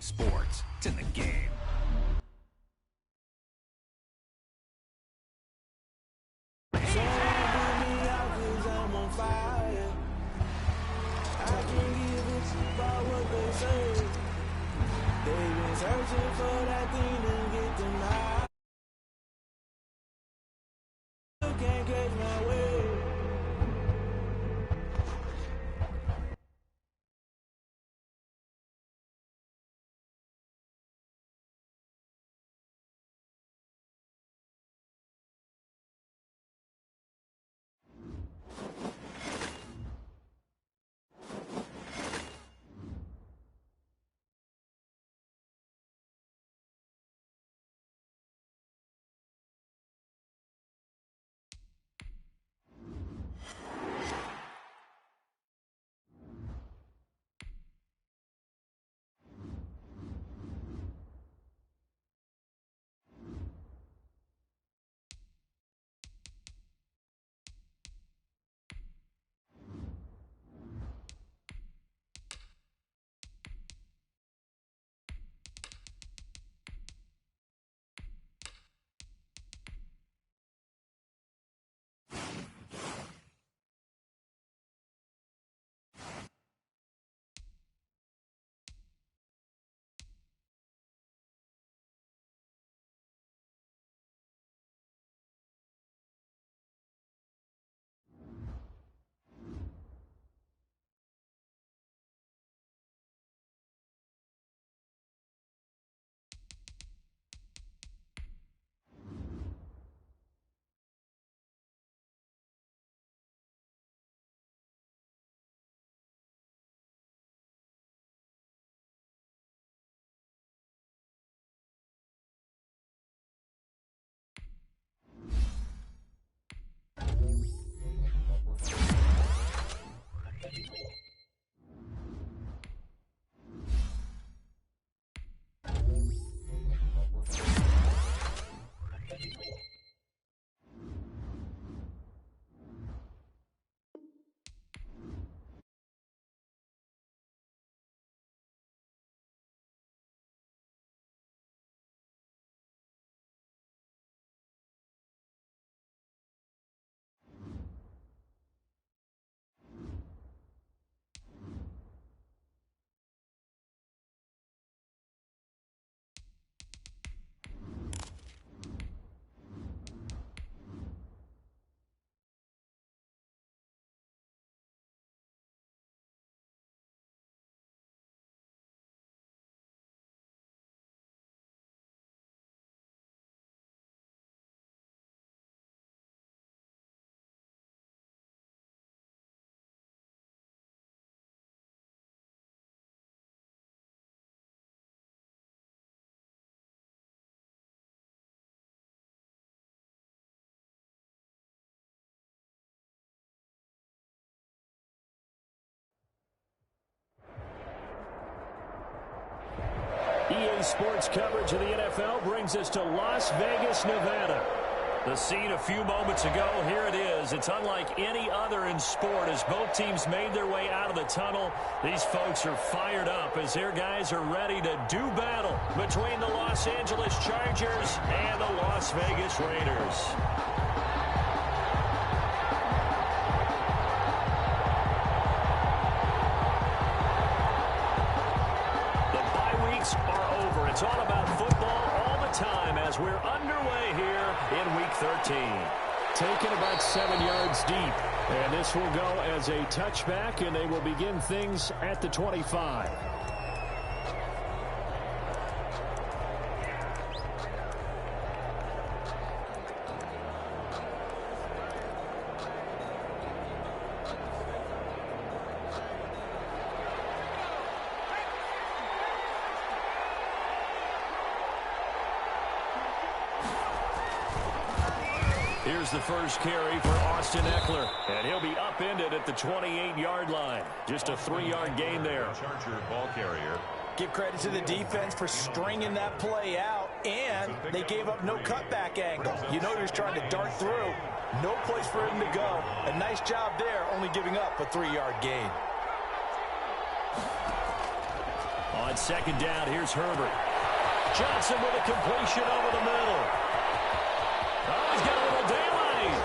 Sports. It's in the game. Searching for that thing to get denied. You can't catch my way. EA Sports coverage of the NFL brings us to Las Vegas, Nevada. The scene a few moments ago, here it is. It's unlike any other in sport as both teams made their way out of the tunnel. These folks are fired up as their guys are ready to do battle between the Los Angeles Chargers and the Las Vegas Raiders. Are over. It's all about football all the time as we're underway here in Week 13. Taken about 7 yards deep. And this will go as a touchback, and they will begin things at the 25. Here's the first carry for Austin Eckler, and he'll be upended at the 28-yard line. Just a 3-yard gain there. Charger ball carrier. Give credit to the defense for stringing that play out, and they gave up no cutback angle. You know he was trying to dart through. No place for him to go. A nice job there, only giving up a 3-yard gain. On second down, here's Herbert. Johnson with a completion over the middle. Oh, he's got a little daylight.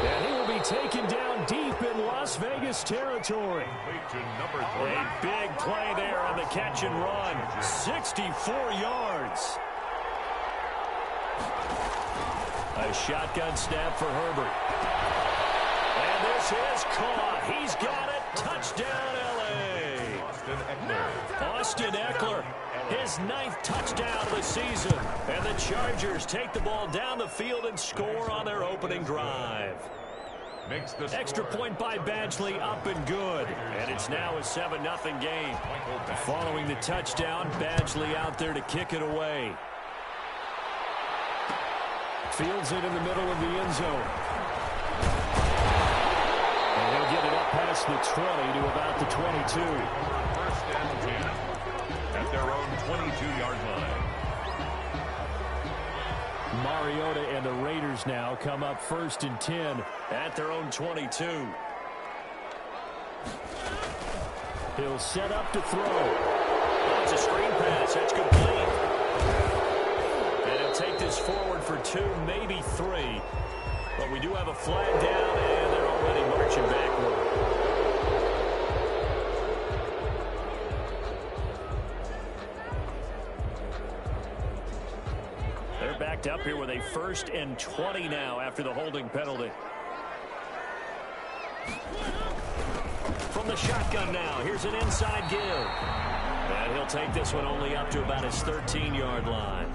And he will be taken down deep in Las Vegas territory. A big play there on the catch and run. 64 yards. A shotgun snap for Herbert. And this is caught. He's got it. Touchdown, L.A. Austin Eckler. His 9th touchdown of the season. And the Chargers take the ball down the field and score on their opening drive. Extra point by Badgley, up and good. And it's now a 7-0 game. Following the touchdown, Badgley out there to kick it away. Fields it in the middle of the end zone. And he'll get it up past the 20 to about the 22. First and 10 at their own 22-yard line. Mariota and the Raiders now come up 1st and 10 at their own 22. He'll set up to throw. It's a screen pass. That's complete. And he'll take this forward for 2, maybe 3. But we do have a flag down, and they're already marching backward. They're backed up here with a 1st and 20 now after the holding penalty. From the shotgun now, here's an inside give. And he'll take this one only up to about his 13-yard line.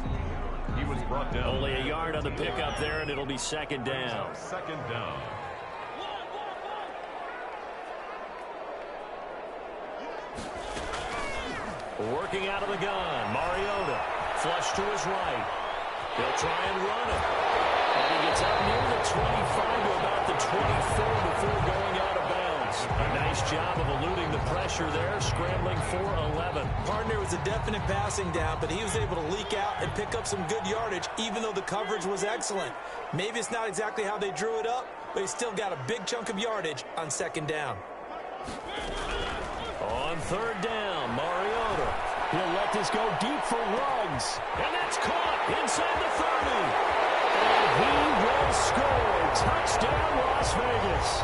He was brought down. Only a yard on the pickup there, and it'll be 2nd down. 2nd down. Working out of the gun, Mariota. Flush to his right. He'll try and run it. And he gets up near the 25 to about the 24 before going out of bounds. A nice job of eluding the pressure there, scrambling for 11. Partner was a definite passing down, but he was able to leak out and pick up some good yardage, even though the coverage was excellent. Maybe it's not exactly how they drew it up, but he still got a big chunk of yardage on 2nd down. On 3rd down, Mariota. He'll let this go deep for Ruggs. And that's caught inside the 30. And he will score. Touchdown, Las Vegas.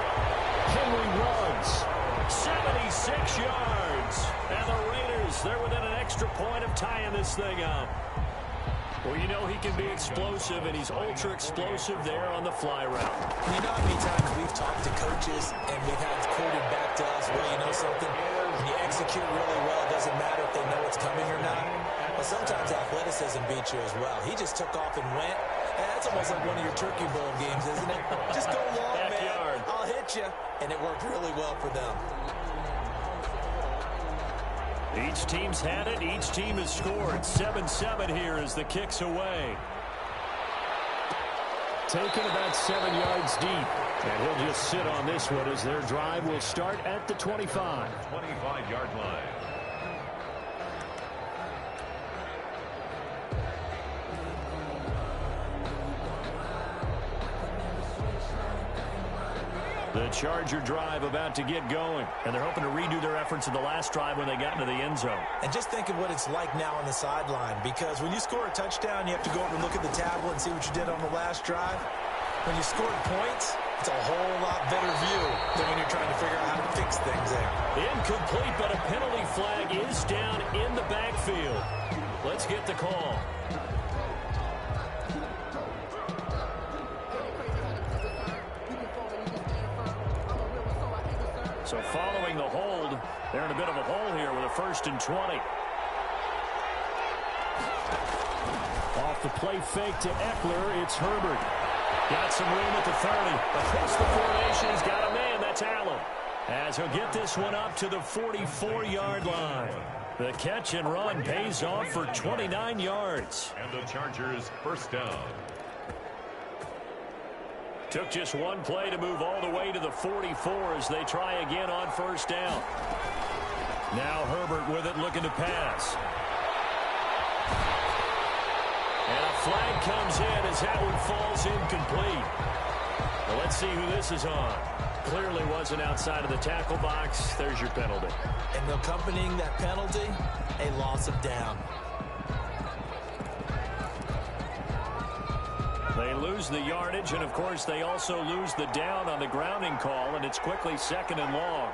Henry Ruggs, 76 yards. And the Raiders, they're within an extra point of tying this thing up. Well, you know he can be explosive, and he's ultra-explosive there on the fly route. You know how many times we've talked to coaches, and we've had it quoted back to us, well, you know something? When you execute really well, it doesn't matter if they know it's coming or not. But sometimes athleticism beats you as well. He just took off and went. And that's almost like one of your Turkey Bowl games, isn't it? Just go long, Backyard. man. I'll hit you. And it worked really well for them. Each team's had it. Each team has scored. 7-7 here as the kick's away. Taken about 7 yards deep. And he'll just sit on this one as their drive will start at the 25. 25-yard line. The Charger drive about to get going. And they're hoping to redo their efforts in the last drive when they got into the end zone. And just think of what it's like now on the sideline. Because when you score a touchdown, you have to go over and look at the tablet and see what you did on the last drive. When you scored points, it's a whole lot better view than when you're trying to figure out how to fix things there. Incomplete, but a penalty flag is down in the backfield. Let's get the call. So following the hold, they're in a bit of a hole here with a 1st and 20. Off the play fake to Eckler, it's Herbert. Got some room at the 30. Across the formation, he's got a man. That's Allen. As he'll get this one up to the 44-yard line. The catch and run pays off for 29 yards. And the Chargers 1st down. Took just one play to move all the way to the 44 as they try again on 1st down. Now Herbert with it, looking to pass. And a flag comes in as that one falls incomplete. Well, let's see who this is on. Clearly wasn't outside of the tackle box. There's your penalty. And accompanying that penalty, a loss massive down. They lose the yardage, and, of course, they also lose the down on the grounding call, and it's quickly 2nd and long.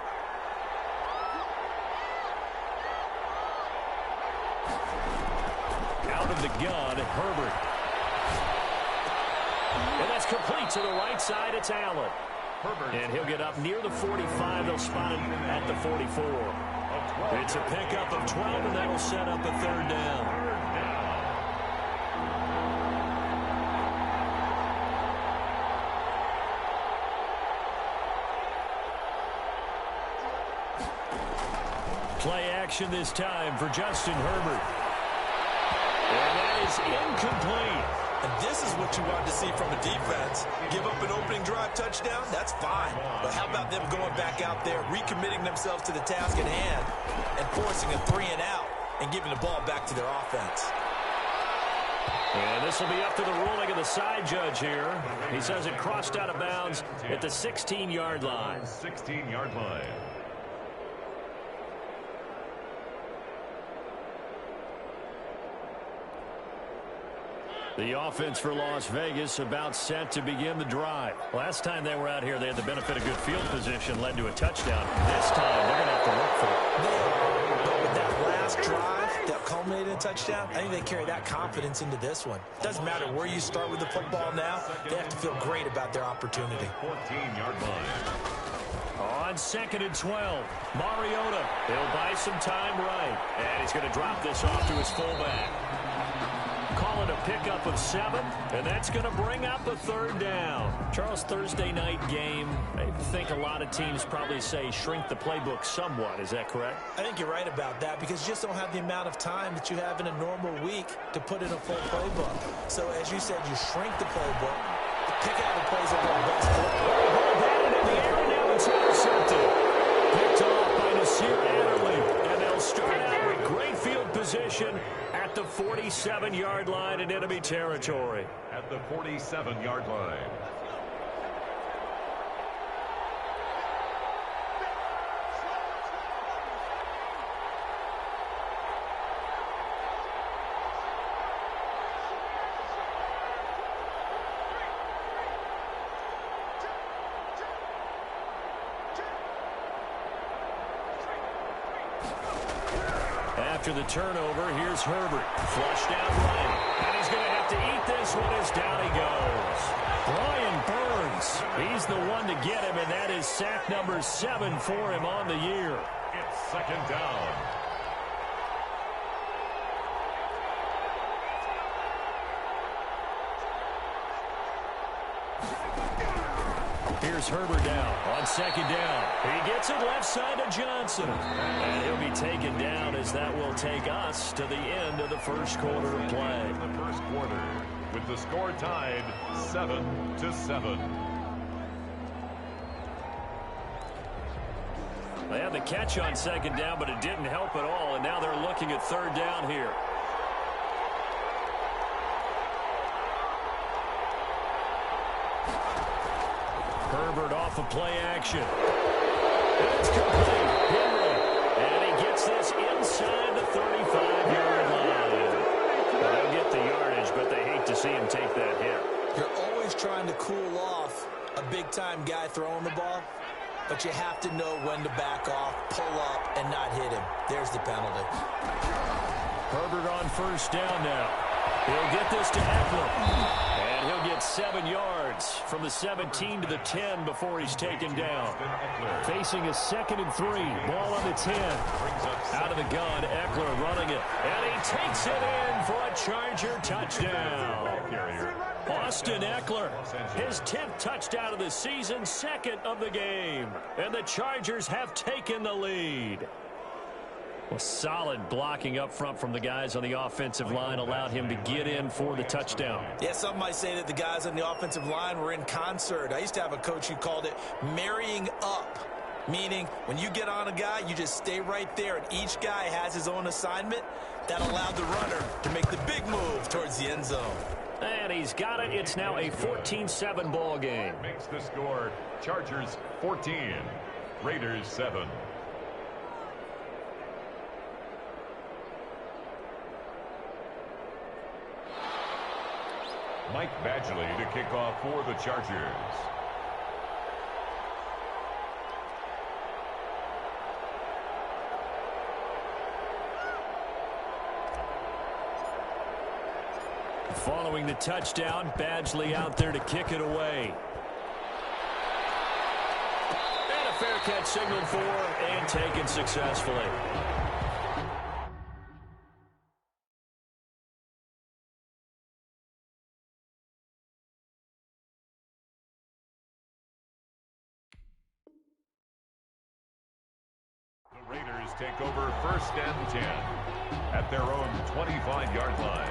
Out of the gun, Herbert. And that's complete to the right side. It's Allen. Herbert. And he'll get up near the 45. They'll spot him at the 44. It's a pickup of 12, and that'll set up a 3rd down. Play action this time for Justin Herbert. And that is incomplete. And this is what you want to see from a defense. Give up an opening drive touchdown, that's fine. But how about them going back out there, recommitting themselves to the task at hand, and forcing a 3 and out, and giving the ball back to their offense. And this will be up to the ruling of the side judge here. He says it crossed out of bounds at the 16-yard line. 16-yard line. The offense for Las Vegas about set to begin the drive. Last time they were out here, they had the benefit of good field position, led to a touchdown. This time, they're going to have to work for it. But with that last drive that culminated in a touchdown, I think they carry that confidence into this one. Doesn't matter where you start with the football now, they have to feel great about their opportunity. 14-yard line. On 2nd and 12, Mariota. He'll buy some time right. And he's going to drop this off to his fullback. Call it a pickup of 7, and that's going to bring up a 3rd down. Charles, Thursday night game, I think a lot of teams probably say shrink the playbook somewhat. Is that correct? I think you're right about that because you just don't have the amount of time that you have in a normal week to put in a full playbook. So, as you said, you shrink the playbook, pick out the plays that go best for you. Batted in the air, now it's intercepted. Picked off by Nasir Adderley, and they'll start out with great field position at the 47-yard line in enemy territory. At the 47-yard line. After the turnover, here's Herbert. Flushed out right. And he's going to have to eat this one as down he goes. Brian Burns, he's the one to get him, and that is sack number 7 for him on the year. It's 2nd down. Here's Herbert down on 2nd down. He gets it left side to Johnson. And he'll be taken down as that will take us to the end of the first quarter of play. The first quarter with the score tied 7-7. They had the catch on 2nd down, but it didn't help at all. And now they're looking at 3rd down here. Herbert off of play action. And it's complete. Henry. And he gets this inside the 35-yard line. Well, they'll get the yardage, but they hate to see him take that hit. You're always trying to cool off a big-time guy throwing the ball, but you have to know when to back off, pull up, and not hit him. There's the penalty. Herbert on 1st down now. He'll get this to Eckler. And he'll get 7 yards from the 17 to the 10 before he's taken down. Facing a 2nd and 3. Ball on the 10. Out of the gun, Eckler running it. And he takes it in for a Charger touchdown. Austin Eckler, his 10th touchdown of the season, 2nd of the game. And the Chargers have taken the lead. Well, solid blocking up front from the guys on the offensive line allowed him to get in for the touchdown. Yeah, some might say that the guys on the offensive line were in concert. I used to have a coach who called it marrying up, meaning when you get on a guy, you just stay right there, and each guy has his own assignment. That allowed the runner to make the big move towards the end zone. And he's got it. It's now a 14-7 ball game. Makes the score Chargers 14, Raiders 7. Mike Badgley to kick off for the Chargers. Following the touchdown, Badgley out there to kick it away. And a fair catch signaled for and taken successfully. The Raiders take over 1st and 10 at their own 25-yard line.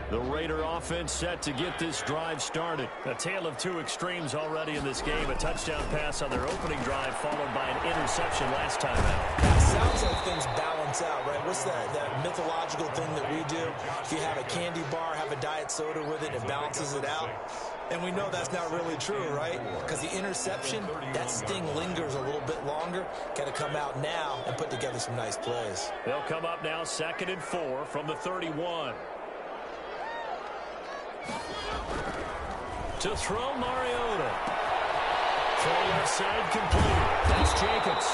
The Raider offense set to get this drive started. A tale of two extremes already in this game. A touchdown pass on their opening drive followed by an interception last time out. It sounds like things balance out, right? What's that mythological thing that we do? If you have a candy bar, have a diet soda with it, it balances it out. And we know that's not really true, right? Because the interception, that sting lingers a little bit longer. Got to come out now and put together some nice plays. They'll come up now 2nd and 4 from the 31. To throw, Mariota. Throw left side complete. That's Jacobs.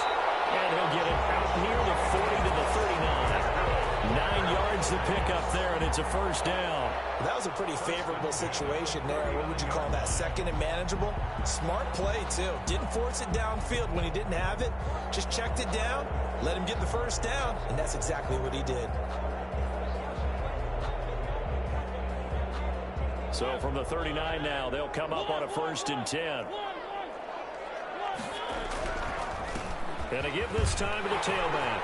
And he'll get it out here, the 40 to the 39. 9 yards to pick up there, and it's a 1st down. That was a pretty favorable situation there. What would you call that? 2nd and manageable? Smart play, too. Didn't force it downfield when he didn't have it. Just checked it down, let him get the 1st down, and that's exactly what he did. So from the 39 now, they'll come up on a 1st and 10. And a give this time to the tailback.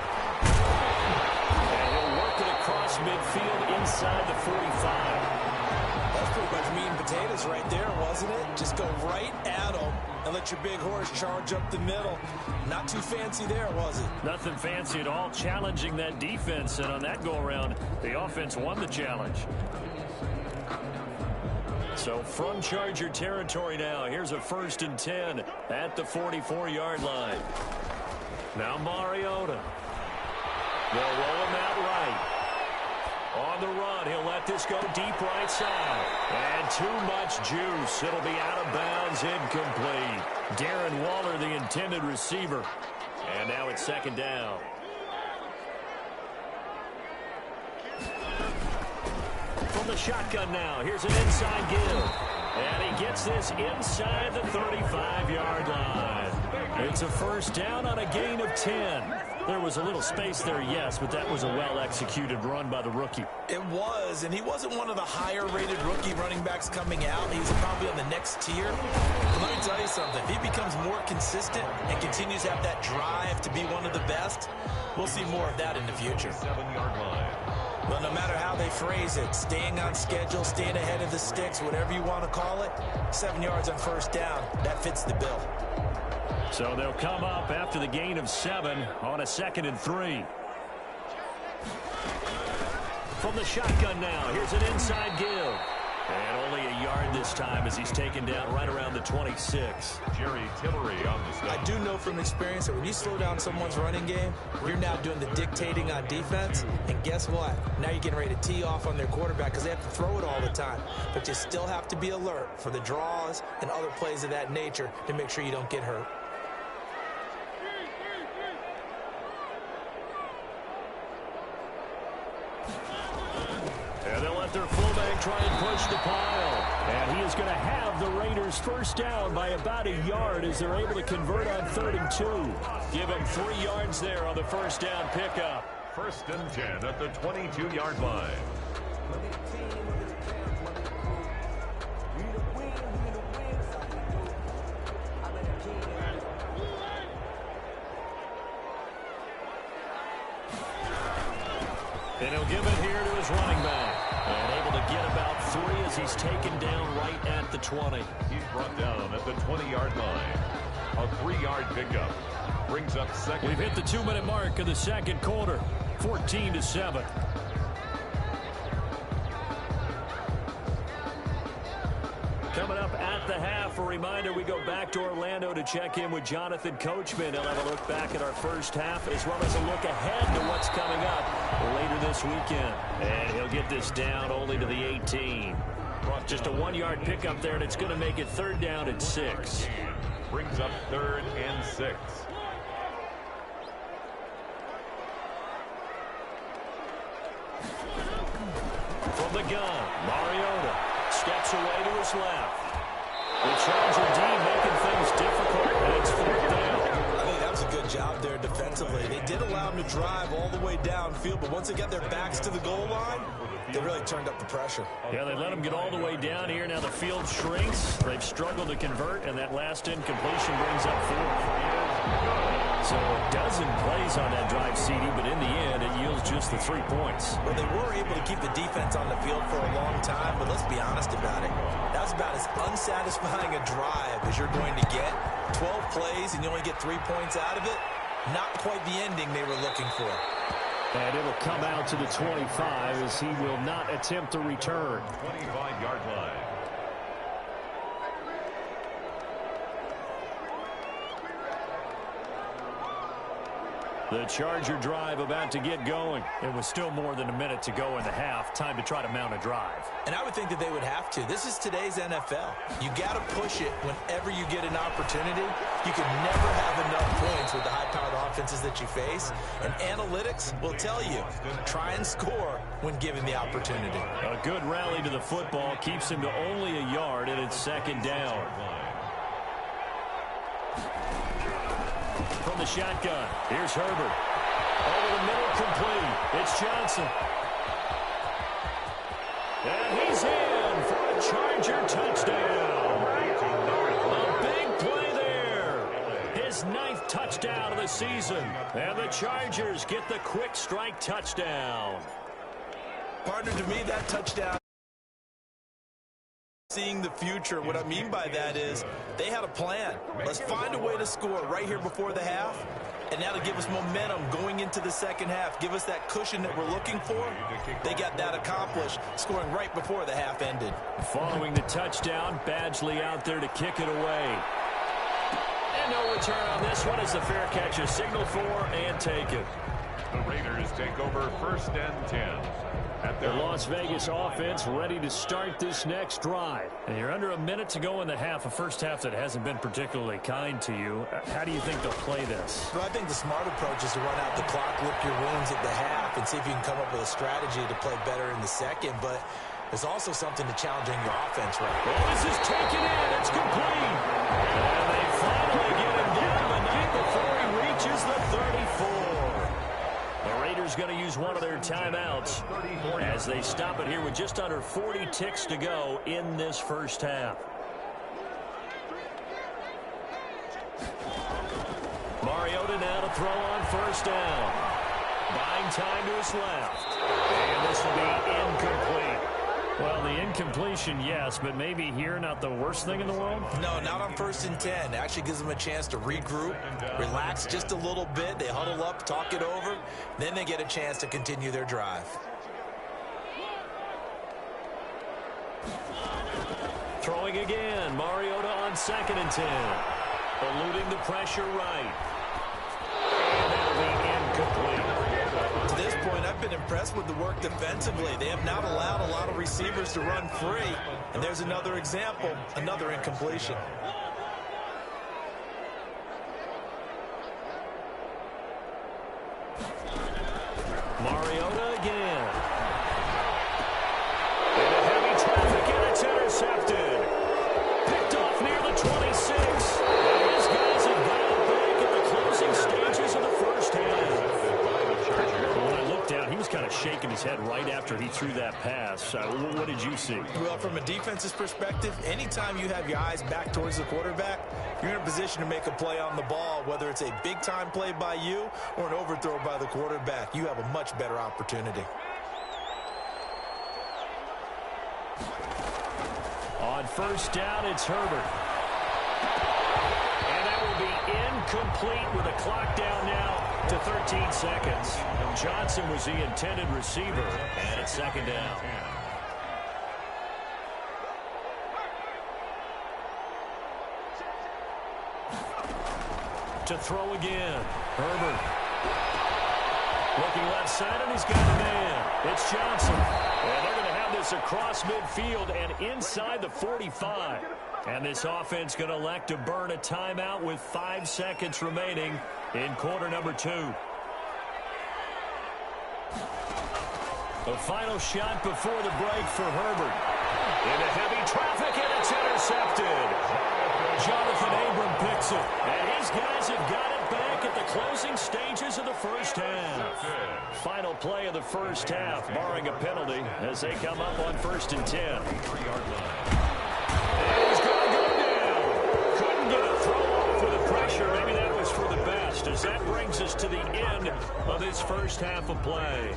And he'll work it across midfield inside the 45. That's pretty much meat and potatoes right there, wasn't it? Just go right at him and let your big horse charge up the middle. Not too fancy there, was it? Nothing fancy at all, challenging that defense. And on that go-around, the offense won the challenge. So from Charger territory now, here's a 1st and 10 at the 44-yard line. Now Mariota. They'll roll him out right. On the run, he'll let this go deep right side. And too much juice. It'll be out of bounds, incomplete. Darren Waller, the intended receiver. And now it's 2nd down. From the shotgun now, here's an inside give. And he gets this inside the 35-yard line. It's a 1st down on a gain of 10. There was a little space there, yes, but that was a well-executed run by the rookie. It was, and he wasn't one of the higher-rated rookie running backs coming out. He's probably on the next tier. But let me tell you something. If he becomes more consistent and continues to have that drive to be one of the best, we'll see more of that in the future. 7-yard line. Well, no matter how they phrase it, staying on schedule, staying ahead of the sticks, whatever you want to call it, 7 yards on 1st down, that fits the bill. So they'll come up after the gain of 7 on a 2nd and 3. From the shotgun now, here's an inside give. And only a yard this time as he's taken down right around the 26. Jerry Tillery on the stop. I do know from experience that when you slow down someone's running game, you're now doing the dictating on defense. And guess what? Now you're getting ready to tee off on their quarterback because they have to throw it all the time. But you still have to be alert for the draws and other plays of that nature to make sure you don't get hurt. And they'll let their fullback try and push the pile. And he is going to have the Raiders 1st down by about a yard as they're able to convert on 3rd and 2. Give him 3 yards there on the 1st down pickup. 1st and 10 at the 22-yard line. And he'll give it here to his running back. And able to get about 3 as he's taken down right at the 20. He's brought down at the 20-yard line. A 3-yard pickup. Brings up 2nd. We've hit the 2-minute mark of the 2nd quarter. 14-7. Coming up at at the half. A reminder, we go back to Orlando to check in with Jonathan Coachman. He'll have a look back at our first half as well as a look ahead to what's coming up later this weekend. And he'll get this down only to the 18. Just a 1-yard pickup there, and it's going to make it 3rd down and 6. Brings up 3rd and 6. From the gun, Mariota steps away to his left. The Charger D making things difficult, and it's 4th down. I think that was a good job there defensively. They did allow them to drive all the way downfield, but once they got their backs to the goal line, they really turned up the pressure. Yeah, they let them get all the way down here. Now the field shrinks. They've struggled to convert, and that last incompletion brings up 4th. So a dozen plays on that drive, CD, but in the end, it yields just the 3 points. Well, they were able to keep the defense on the field for a long time, but let's be honest about it. That's about as unsatisfying a drive as you're going to get. 12 plays, and you only get 3 points out of it. Not quite the ending they were looking for. And it'll come out to the 25 as he will not attempt to return. 25-yard line. The Charger drive about to get going. It was still more than a minute to go in the half. Time to try to mount a drive. And I would think that they would have to. This is today's NFL. You got to push it whenever you get an opportunity. You can never have enough points with the high-powered offenses that you face. And analytics will tell you, try and score when given the opportunity. A good rally to the football keeps him to only a yard, and it's 2nd down. From the shotgun, here's Herbert. Over the middle, complete. It's Johnson. And he's in for a Charger touchdown. A big play there. His 9th touchdown of the season. And the Chargers get the quick strike touchdown. Partner, to me, that touchdown, seeing the future. What I mean by that is they had a plan. Let's find a way to score right here before the half, and that'll give us momentum going into the second half. Give us that cushion that we're looking for. They got that accomplished, scoring right before the half ended. Following the touchdown, Badgley out there to kick it away. And no return on this one as the fair catch is signaled for and taken. The Raiders take over 1st and 10. The Las Vegas offense ready to start this next drive. And you're under a minute to go in the half, a first half that hasn't been particularly kind to you. How do you think they'll play this? Well, I think the smart approach is to run out the clock, lick your wounds at the half, and see if you can come up with a strategy to play better in the second. But there's also something to challenging your offense right now. Oh, this is taken in. It's complete. And they finally get him down the night before he reaches the 34. The Raiders going to use one of their timeouts as they stop it here with just under 40 ticks to go in this first half. Mariota now to throw on 1st down. Buying time to his left. And this will be incomplete. Well, the incompletion, yes, but maybe here not the worst thing in the world? No, not on 1st and 10. It actually gives them a chance to regroup, relax just a little bit. They huddle up, talk it over. Then they get a chance to continue their drive. Throwing again. Mariota on 2nd and 10. Eluding the pressure right. And that'll be incomplete. To this point, I've been impressed with the work defensively. They have not allowed a lot of receivers to run free. And there's another example, another incompletion. Mariota again. And a heavy traffic, and it's intercepted. Picked off near the 26. And his guys have got it back at the closing stages of the first half. When I looked down, he was kind of shaking his head right after he threw that pass. What did you see? Well, from a defense's perspective, anytime you have your eyes back towards the quarterback, you're in a position to make a play on the ball, whether it's a big-time play by you or an overthrow by the quarterback. You have a much better opportunity. On 1st down, it's Herbert. And that will be incomplete with a clock down now to 13 seconds. Johnson was the intended receiver, and it's 2nd down. to throw again. Herbert. Looking left side, and he's got a man. It's Johnson. And they're going to have this across midfield and inside the 45. And this offense going to elect to burn a timeout with 5 seconds remaining in quarter number 2. The final shot before the break for Herbert. Into heavy traffic, and it's intercepted. Jonathan Abram picks it. And his guys have got it back at the closing stages of the first half. Final play of the first half, barring a penalty, as they come up on 1st and 10. 3-yard line. And he's going to go down. Couldn't get a throw off with the pressure. Maybe that was for the best, as that brings us to the end of this first half of play.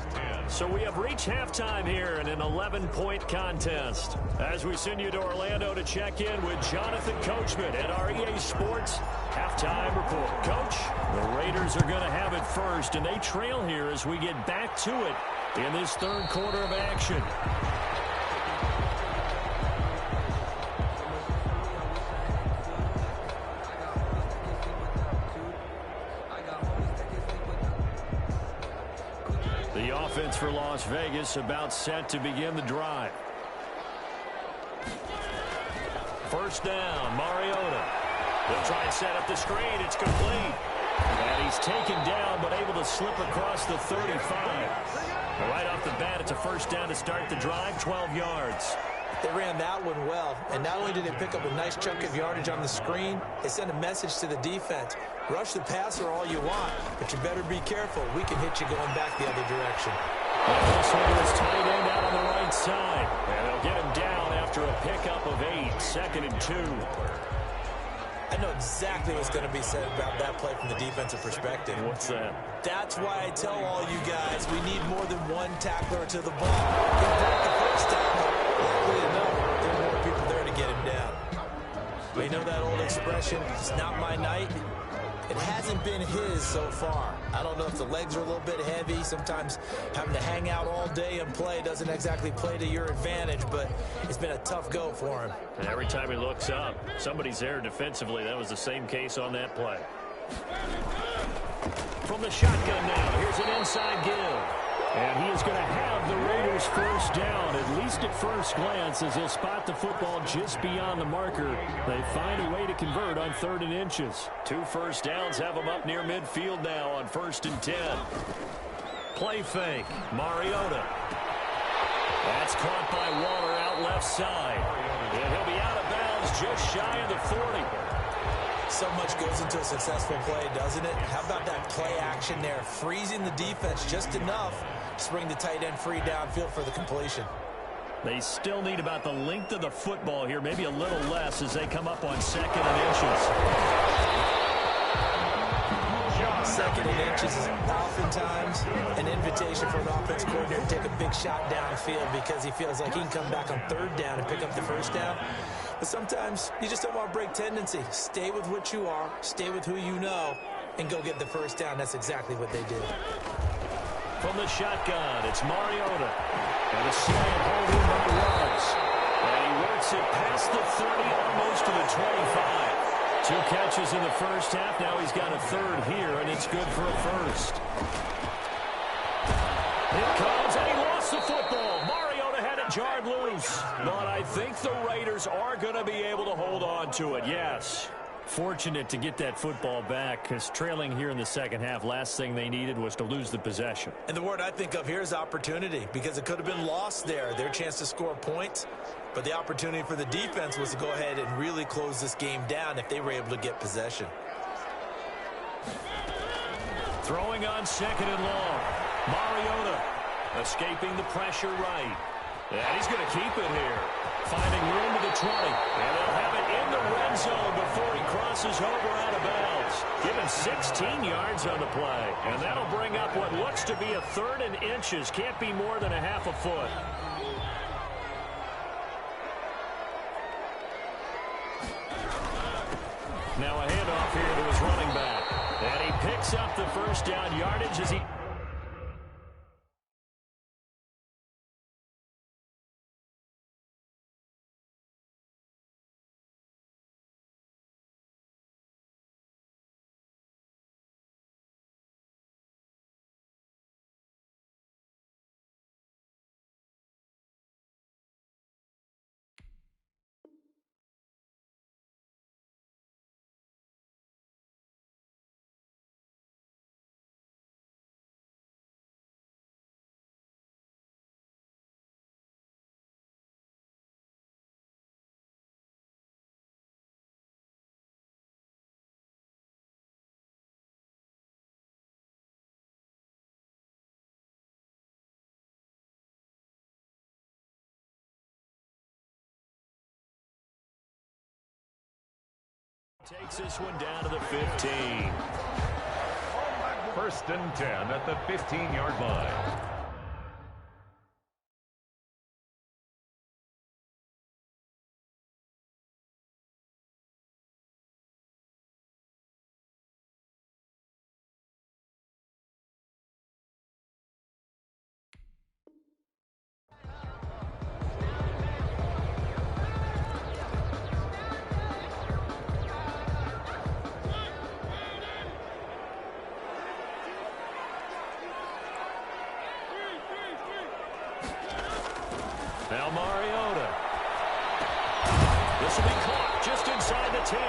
So we have reached halftime here in an 11-point contest. As we send you to Orlando to check in with Jonathan Coachman at our EA Sports Halftime Report. Coach, the Raiders are going to have it first, and they trail here as we get back to it in this third quarter of action. The offense for Las Vegas about set to begin the drive. First down, Mariota. They'll try and set up the screen. It's complete. And he's taken down, but able to slip across the 35. Right off the bat, it's a first down to start the drive, 12 yards. They ran that one well, and not only did they pick up a nice chunk of yardage on the screen, they sent a message to the defense. Rush the passer all you want, but you better be careful. We can hit you going back the other direction. And this one was tight end out on the right side. And they'll get him down after a pickup of 8, 2nd and 2. I know exactly what's going to be said about that play from the defensive perspective. What's that? That's why I tell all you guys we need more than one tackler to the ball. Get back the first tackle. Luckily enough, there are more people there to get him down. We know that old expression, it's not my night. It hasn't been his so far. I don't know if the legs are a little bit heavy. Sometimes having to hang out all day and play doesn't exactly play to your advantage, but it's been a tough go for him. And every time he looks up, somebody's there defensively. That was the same case on that play. From the shotgun now, here's an inside give. And he is going to have the Raiders first down, at least at first glance, as he'll spot the football just beyond the marker. They find a way to convert on 3rd and inches. 2 first downs have them up near midfield now on 1st and 10. Play fake, Mariota. That's caught by Waller out left side. And he'll be out of bounds just shy of the 40. So much goes into a successful play, doesn't it? How about that play action there, freezing the defense just enough to bring the tight end free downfield for the completion. They still need about the length of the football here, maybe a little less as they come up on 2nd and inches. 2nd and inches is oftentimes an invitation for an offense coordinator to take a big shot downfield because he feels like he can come back on 3rd down and pick up the first down. But sometimes you just don't want to break tendency. Stay with what you are, stay with who you know, and go get the first down. That's exactly what they did. From the shotgun, it's Mariota. And a slant hold in by Ruggs. And he works it past the 30, almost to the 25. 2 catches in the first half. Now he's got a 3rd here, and it's good for a first. It comes, and he lost the football. Mariota had it jarred loose. But I think the Raiders are going to be able to hold on to it, yes. Fortunate to get that football back, because trailing here in the second half, last thing they needed was to lose the possession. And the word I think of here is opportunity, because it could have been lost there, their chance to score points. But the opportunity for the defense was to go ahead and really close this game down if they were able to get possession. Throwing on 2nd and long. Mariota escaping the pressure right. And he's going to keep it here. Finding room to the 20. And they'll have it in the red zone before he crosses over out of bounds. Given 16 yards on the play. And that'll bring up what looks to be a 3rd and inches. Can't be more than a half a foot. Now a handoff here to his running back. And he picks up the first down yardage as he... Takes this one down to the 15. First and 10 at the 15-yard line. Now Mariota. This will be caught just inside the 10.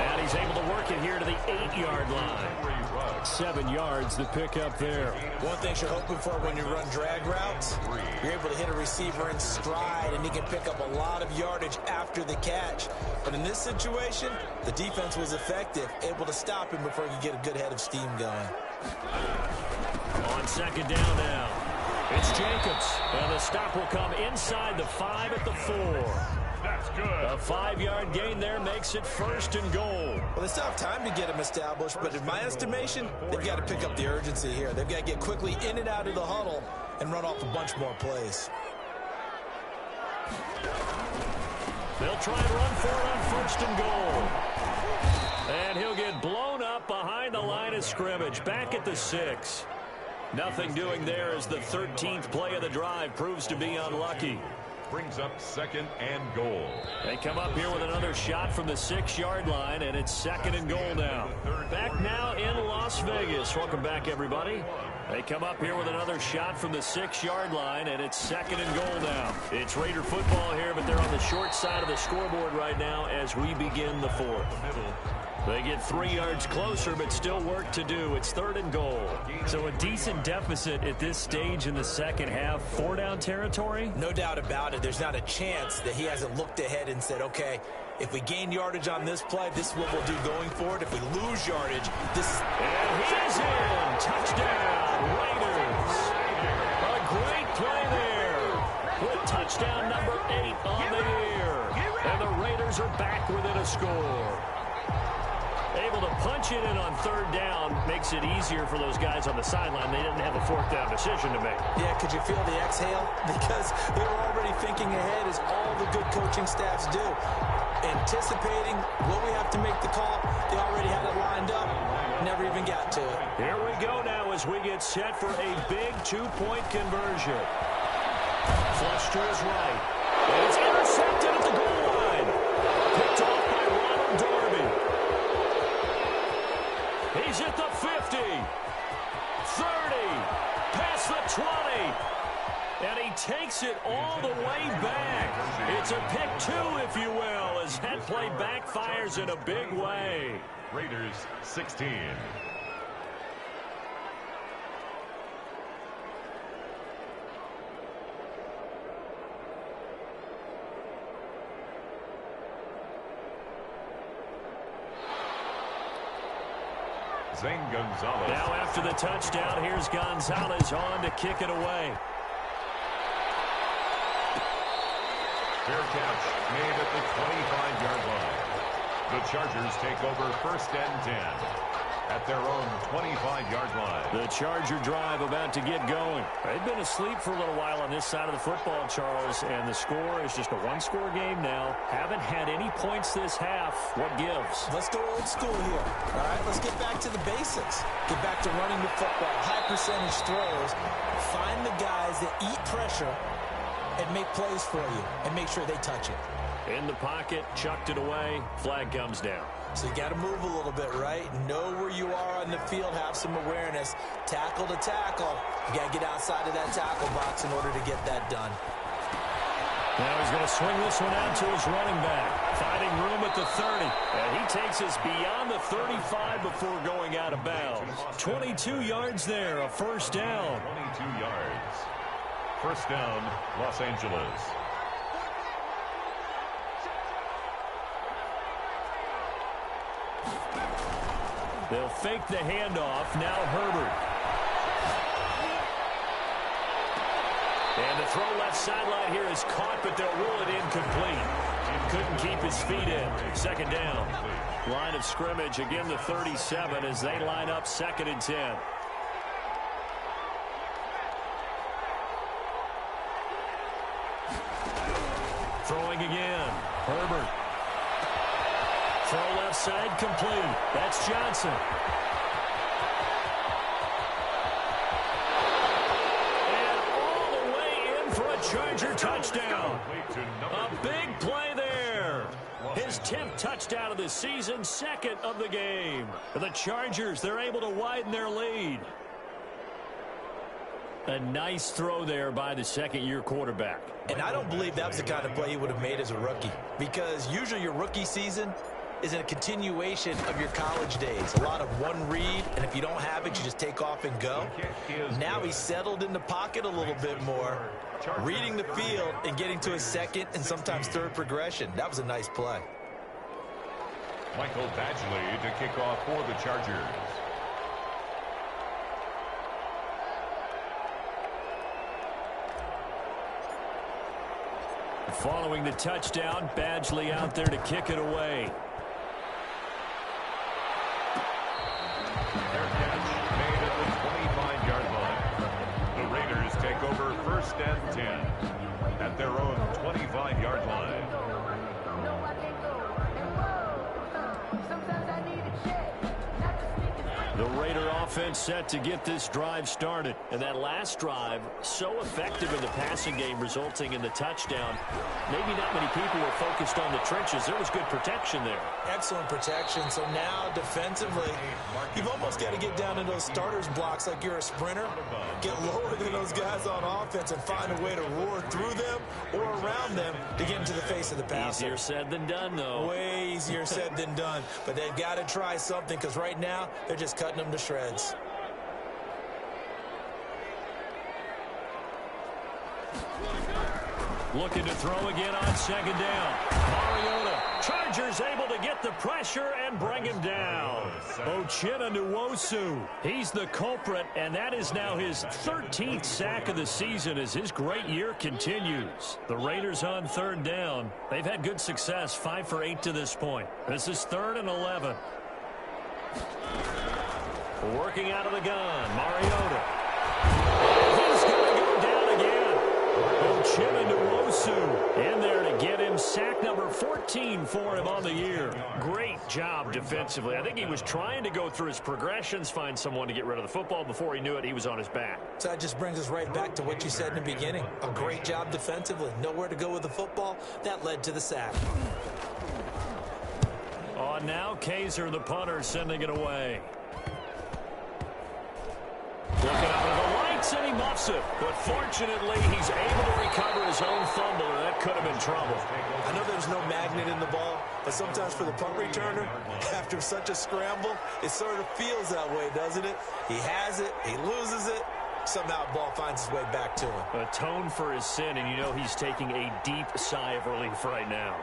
And he's able to work it here to the 8-yard line. 7 yards the pick up there. One thing you're hoping for when you run drag routes, you're able to hit a receiver in stride, and he can pick up a lot of yardage after the catch. But in this situation, the defense was effective, able to stop him before he could get a good head of steam going. On second down now. It's Jacobs, and the stop will come inside the 5 at the 4. That's good. A 5-yard gain there makes it first and goal. Well, they still have time to get him established, but in my estimation, they've got to pick up the urgency here. They've got to get quickly in and out of the huddle and run off a bunch more plays. They'll try and run for it on first and goal. And he'll get blown up behind the line of scrimmage, back at the 6. Nothing doing there as the 13th play of the drive proves to be unlucky. Brings up second and goal. They come up here with another shot from the 6-yard line, and it's second and goal now. Back now in Las Vegas. Welcome back, everybody. They come up here with another shot from the 6-yard line, and it's second and goal now. It's Raider football here, but they're on the short side of the scoreboard right now as we begin the 4th. They get 3 yards closer, but still work to do. It's third and goal. So a decent deficit at this stage in the second half. 4-down territory? No doubt about it. There's not a chance that he hasn't looked ahead and said, okay, if we gain yardage on this play, this is what we'll do going forward. If we lose yardage, this is... And he's in. Touchdown, Raiders. A great play there. With touchdown number 8 on the year. And the Raiders are back within a score. Able to punch it in on third down makes it easier for those guys on the sideline. They didn't have a fourth down decision to make. Yeah, could you feel the exhale? Because they were already thinking ahead, as all the good coaching staffs do. Anticipating, will we have to make the call? They already had it lined up. Never even got to it. Here we go now as we get set for a big 2-point conversion. Flush to his right. And it's intercepted at the goal line. Picked off by Ronald Darby. He's at the 50, 30, past the 20, and he takes it all the way back. It's a pick 2, if you will, as that play backfires in a big way. Raiders 16. Zane Gonzalez. Now after the touchdown, here's Gonzalez on to kick it away. Fair catch made at the 25-yard line. The Chargers take over first and 10 at their own 25-yard line. The Charger drive about to get going. They've been asleep for a little while on this side of the football, Charles, and the score is just a one-score game now. Haven't had any points this half. What gives? Let's go old school here. All right, let's get back to the basics. Get back to running the football, high percentage throws. Find the guys that eat pressure and make plays for you and make sure they touch it. In the pocket, chucked it away, flag comes down. So you got to move a little bit, right? Know where you are on the field, have some awareness. Tackle to tackle. You got to get outside of that tackle box in order to get that done. Now he's going to swing this one out to his running back. Finding room at the 30. And he takes us beyond the 35 before going out of bounds. 22 yards there, a first down. 22 yards. First down, Los Angeles. They'll fake the handoff. Now Herbert. And the throw left sideline here is caught, but they'll rule it incomplete. Couldn't keep his feet in. Second down. Line of scrimmage, again the 37 as they line up 2nd and 10. Throwing again. Herbert. Throw left side complete. That's Johnson. And all the way in for a Charger touchdown. A big play there. His 10th touchdown of the season, 2nd of the game. The Chargers, they're able to widen their lead. A nice throw there by the second-year quarterback. And I don't believe that was the kind of play he would have made as a rookie, because usually your rookie season is a continuation of your college days. A lot of one read, and if you don't have it, you just take off and go. Now he's settled in the pocket a little bit more, reading the field and getting to his second and sometimes third progression. That was a nice play. Michael Badgley to kick off for the Chargers. Following the touchdown, Badgley out there to kick it away. Fair catch made at the 25-yard line. The Raiders take over 1st and 10 at their own 25-yard line. The Raider offense set to get this drive started. And that last drive, so effective in the passing game, resulting in the touchdown. Maybe not many people were focused on the trenches. There was good protection there. Excellent protection. So now defensively, you've almost got to get down in those starters blocks like you're a sprinter. Get lower than those guys on offense and find a way to roar through them or around them to get into the face of the passer. Easier said than done, though. Way easier said than done. But they've got to try something, because right now they're just cutting them to shreds. Looking to throw again on 2nd down. Mariota. Chargers able to get the pressure and bring him down. Uchenna-Nwosu. He's the culprit, and that is now his 13th sack of the season as his great year continues. The Raiders on 3rd down. They've had good success, 5 for 8 to this point. This is 3rd and 11. Working out of the gun, Mariota. He's going to go down again. Uchenna-Nwosu in there to get him sack number 14 for him on the year. Great job defensively. I think he was trying to go through his progressions, find someone to get rid of the football. Before he knew it, he was on his back. So that just brings us right back to what you said in the beginning. A great job defensively. Nowhere to go with the football. That led to the sack. On now, Kaiser, the punter, sending it away. Looking up at the lights, and he muffs it. But fortunately, he's able to recover his own fumble, and that could have been trouble. I know there's no magnet in the ball, but sometimes for the punt returner, after such a scramble, it sort of feels that way, doesn't it? He has it, he loses it, somehow the ball finds its way back to him. Atone for his sin, and you know he's taking a deep sigh of relief right now.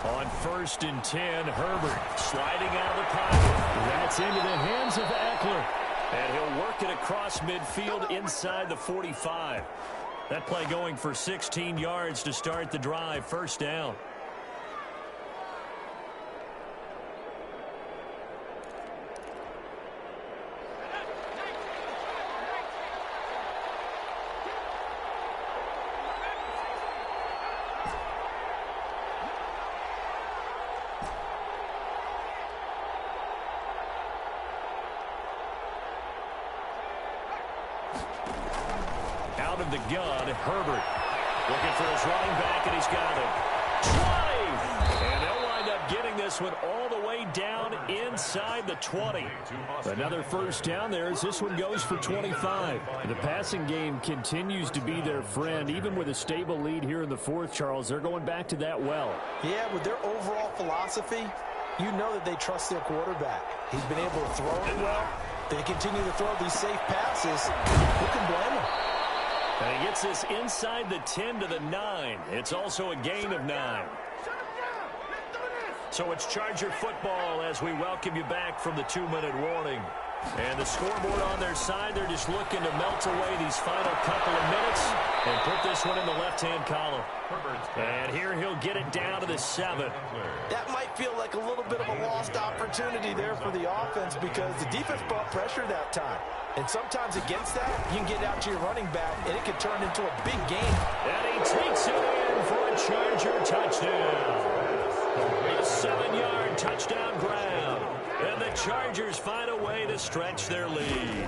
On 1st and 10, Herbert sliding out of the pocket. That's into the hands of Eckler. And he'll work it across midfield inside the 45. That play going for 16 yards to start the drive. 1st down. Out of the gun, Herbert looking for his running back, and he's got it. 20! And they'll wind up getting this one all the way down inside the 20. Another 1st down there as this one goes for 25. The passing game continues to be their friend. Even with a stable lead here in the 4th, Charles, they're going back to that well. Yeah, with their overall philosophy, you know that they trust their quarterback. He's been able to throw it well. They continue to throw these safe passes. Who can blame him? And he gets this inside the 10 to the 9. It's also a gain of 9. So it's Charger football as we welcome you back from the 2-minute warning. And the scoreboard on their side, they're just looking to melt away these final couple of minutes and put this one in the left-hand column. And here he'll get it down to the 7. That might feel like a little bit of a lost opportunity there for the offense because the defense brought pressure that time. And sometimes against that, you can get out to your running back, and it can turn into a big game. And he takes it in for a Charger touchdown. A 7-yard touchdown grab. And the Chargers find a way to stretch their lead.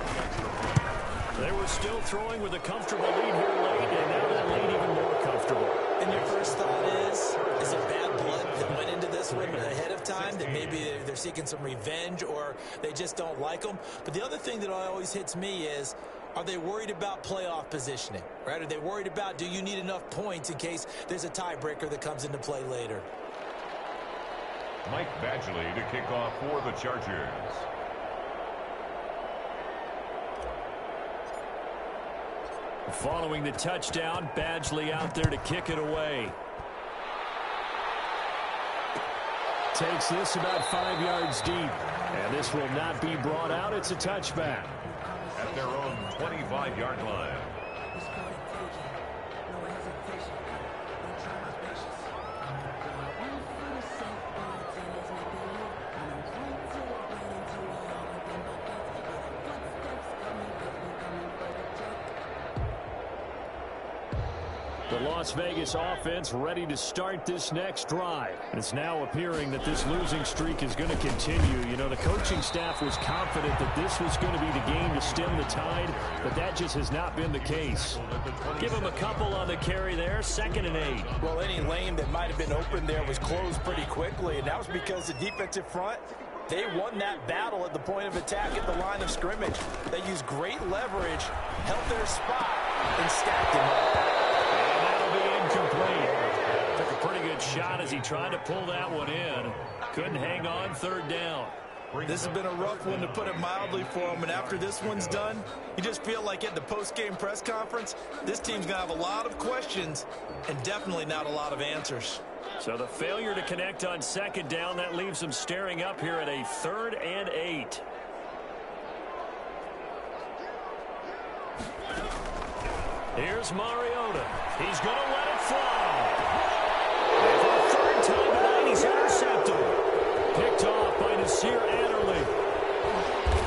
They were still throwing with a comfortable lead here late, and now that lead even more comfortable. And your first thought is there bad blood that went into this one ahead of time, that maybe they're seeking some revenge or they just don't like them? But the other thing that always hits me is, are they worried about playoff positioning, right? Are they worried about, do you need enough points in case there's a tiebreaker that comes into play later? Mike Badgley to kick off for the Chargers. Following the touchdown, Badgley out there to kick it away. Takes this about 5 yards deep. And this will not be brought out. It's a touchback. At their own 25-yard line. The Las Vegas offense ready to start this next drive. It's now appearing that this losing streak is going to continue. You know, the coaching staff was confident that this was going to be the game to stem the tide, but that just has not been the case. Give him a couple on the carry there, 2nd and 8. Well, any lane that might have been open there was closed pretty quickly, and that was because the defensive front, they won that battle at the point of attack at the line of scrimmage. They used great leverage, held their spot, and stacked him up. Incomplete. Took a pretty good shot as he tried to pull that one in. Couldn't hang on, 3rd down. This has been a rough one, to put it mildly, for him. And after this one's done, you just feel like at the post-game press conference, this team's going to have a lot of questions and definitely not a lot of answers. So the failure to connect on 2nd down, that leaves them staring up here at a 3rd and 8. Here's Mariota. He's going to let it fly. And for the 3rd time tonight, he's intercepted. Picked off by Nasir Adderley.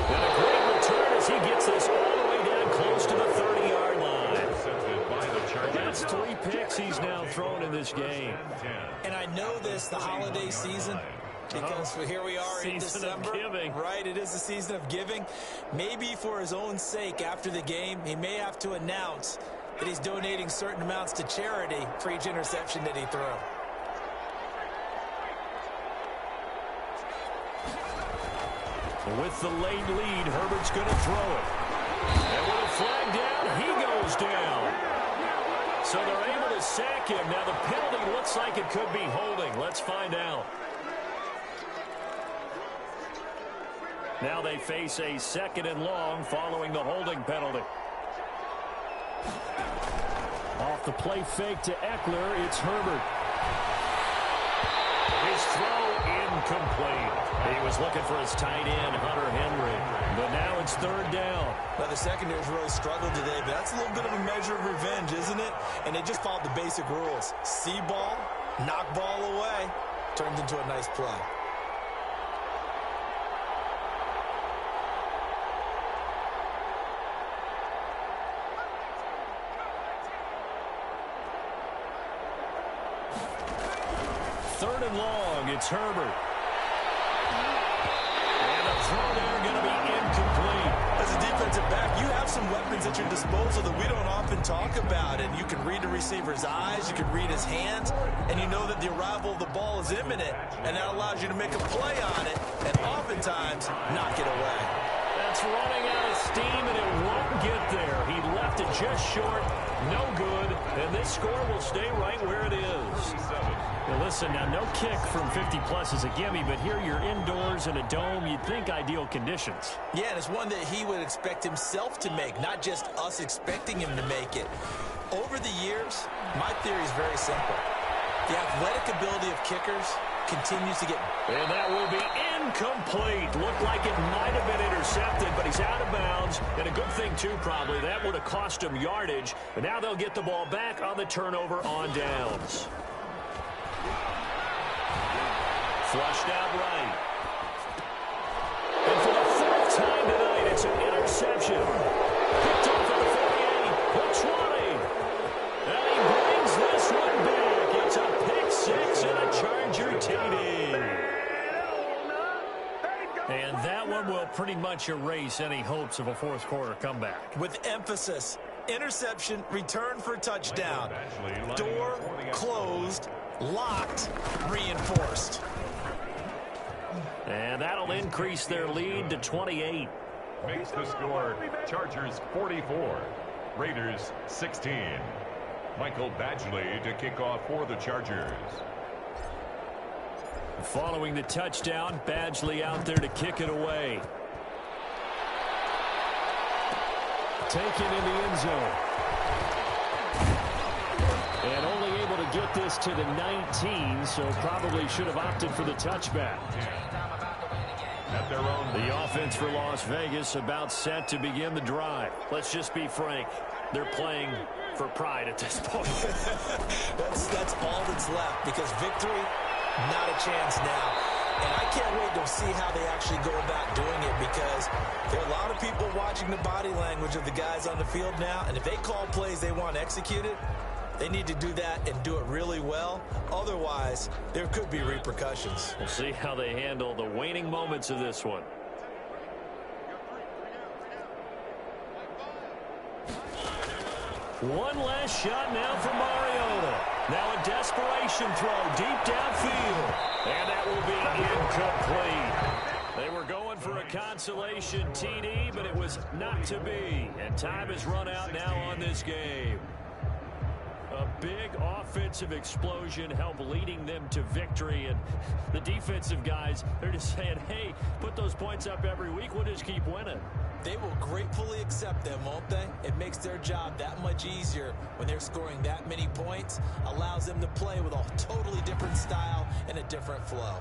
And a great return as he gets this all the way down close to the 30-yard line. That's 3 picks he's now thrown in this game. And I know this, the holiday season, because here we are in December, right? It is the season of giving. Maybe for his own sake after the game, he may have to announce that he's donating certain amounts to charity for each interception that he threw. With the late lead, Herbert's going to throw it. And with a flag down, he goes down. So they're able to sack him. Now the penalty looks like it could be holding. Let's find out. Now they face a 2nd and long following the holding penalty. Off the play fake to Eckler, it's Herbert. His throw incomplete. He was looking for his tight end, Hunter Henry. But now it's 3rd down. Well, the secondary's really struggled today, but that's a little bit of a measure of revenge, isn't it? And they just followed the basic rules. See ball, knock ball away, turned into a nice play. Long, it's Herbert. And a throw there going to be incomplete. As a defensive back, you have some weapons at your disposal that we don't often talk about. And you can read the receiver's eyes, you can read his hands, and you know that the arrival of the ball is imminent. And that allows you to make a play on it, and oftentimes knock it away. That's running out of steam, and it won't get there. He left it just short, no good, and this score will stay right where it is. Well, listen, now no kick from 50-plus is a gimme, but here you're indoors in a dome. You'd think ideal conditions. Yeah, and it's one that he would expect himself to make, not just us expecting him to make it. Over the years, my theory is very simple. The athletic ability of kickers continues to get... And that will be incomplete. Looked like it might have been intercepted, but he's out of bounds. And a good thing, too, probably. That would have cost him yardage. But now they'll get the ball back on the turnover on downs. Flushed out right. And for the fourth time tonight, it's an interception. Picked off at the 48, the 20. And he brings this one back. It's a pick six and a Charger TD. And that one will pretty much erase any hopes of a fourth quarter comeback. With emphasis, interception, return for touchdown. Door closed, locked, reinforced. And that'll increase their lead to 28. Makes the score Chargers 44, Raiders 16. Michael Badgley to kick off for the Chargers. Following the touchdown, Badgley out there to kick it away. Taken in the end zone. And only able to get this to the 19, so probably should have opted for the touchback. At their own. The offense for Las Vegas about set to begin the drive. Let's just be frank. They're playing for pride at this point. That's all that's left, because victory, not a chance now. And I can't wait to see how they actually go about doing it, because there are a lot of people watching the body language of the guys on the field now, and if they call plays they want executed, they need to do that and do it really well. Otherwise, there could be repercussions. We'll see how they handle the waning moments of this one. One last shot now for Mariota. Now a desperation throw deep downfield. And that will be incomplete. They were going for a consolation TD, but it was not to be. And time has run out now on this game. A big offensive explosion helped leading them to victory. And the defensive guys, they're just saying, hey, put those points up every week. We'll just keep winning. They will gratefully accept them, won't they? It makes their job that much easier when they're scoring that many points. Allows them to play with a totally different style and a different flow.